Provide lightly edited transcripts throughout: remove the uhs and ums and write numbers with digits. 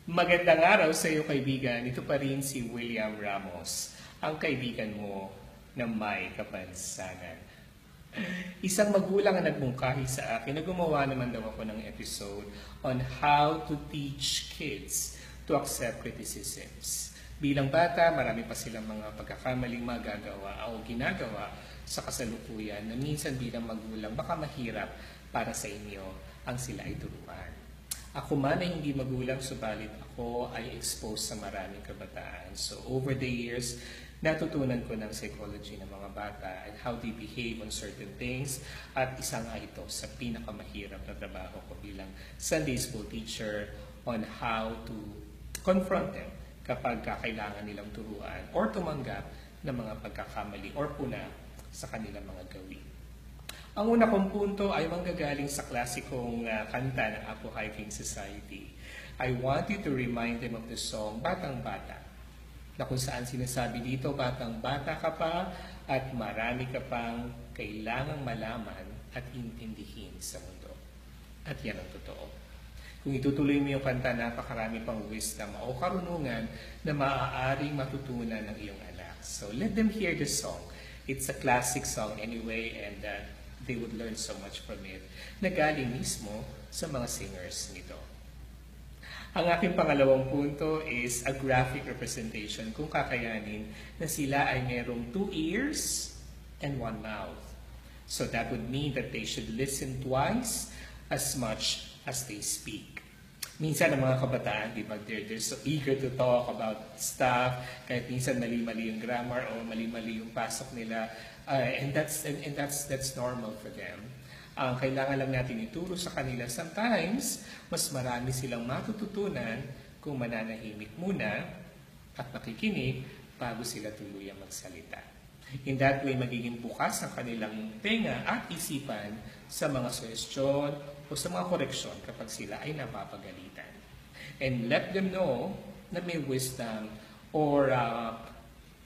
Magandang araw sa iyo, kaibigan. Ito pa rin si William Ramos, ang kaibigan mo na may kapansanan. Isang magulang ang nagmungkahi sa akin na gumawa naman daw ako ng episode on how to teach kids to accept criticisms. Bilang bata, marami pa silang mga pagkakamaling magagawa o ginagawa sa kasalukuyan na minsan bilang magulang baka mahirap para sa inyo ang sila ay turuan. Ako man ay hindi magulang, subalit ako ay exposed sa maraming kabataan. So over the years, natutunan ko ng psychology ng mga bata and how they behave on certain things. At isa nga ito sa pinakamahirap na trabaho ko bilang Sunday school teacher on how to confront them kapag kailangan nilang turuan or tumanggap ng mga pagkakamali or puna sa kanilang mga gawin. Ang una kong punto ay manggagaling sa klasikong kanta ng Apo Hiking Society. I want you to remind them of the song Batang Bata, na kung saan sinasabi dito, batang bata ka pa at marami ka pang kailangang malaman at intindihin sa mundo. At yan ang totoo. Kung itutuloy mo yung kanta, napakarami pang wisdom o karunungan na maaaring matutunan ng iyong anak. So let them hear the song. It's a classic song anyway, and they would learn so much from it na galing mismo sa mga singers nito. Ang aking pangalawang punto is a graphic representation kung kakayanin na sila ay merong 2 ears and 1 mouth. So that would mean that they should listen twice as much as they speak. Minsan ang mga kabataan, di ba, they're so eager to talk about stuff, kahit minsan mali-mali yung grammar o mali-mali yung pasok nila, and that's normal for them. Ang kailangan lang natin ituro sa kanila, sometimes mas marami silang matututunan kung mananahimik muna at makikinig bago sila tuluyang magsalita. In that way, magiging bukas ang kanilang tenga at isipan sa mga suhestyon o sa mga koreksyon kapag sila ay napapagalitan. And let them know na may wisdom or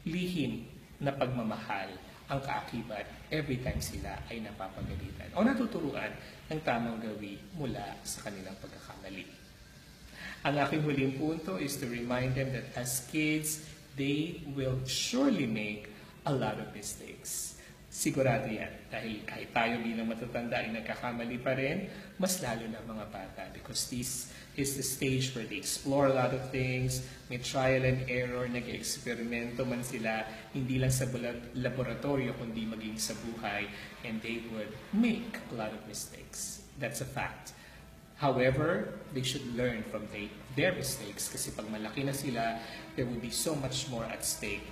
lihim na pagmamahal ang kaakibat every time sila ay napapagalitan o natuturuan ng tamang gawi mula sa kanilang pagkakamali. Ang aking huling punto is to remind them that as kids, they will surely make a lot of mistakes. Sigurado yan. Dahil kahit tayo bilang matatanda ay nagkakamali pa rin, mas lalo na mga bata. Because this is the stage where they explore a lot of things, may trial and error, nag-eksperimento man sila, hindi lang sa laboratorio, kundi maging sa buhay, and they would make a lot of mistakes. That's a fact. However, they should learn from their mistakes kasi pag malaki na sila, there will be so much more at stake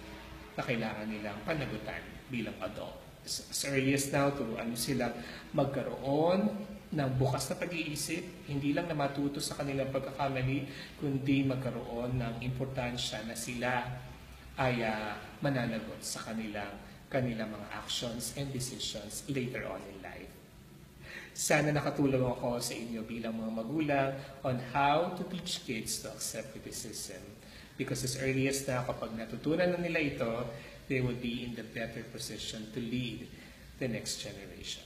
na kailangan nilang panagutan bilang adult. As early as now, turuan silang magkaroon ng bukas na pag-iisip, hindi lang na matuto sa kanilang pagkakamali, kundi magkaroon ng importansya na sila ay mananagot sa kanilang mga actions and decisions later on in life. Sana nakatulong ako sa inyo bilang mga magulang on how to teach kids to accept criticism. Because as early as na kapag natutunan na nila ito, they will be in the better position to lead the next generation.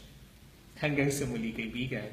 Hanggang sa muli, kaibigan.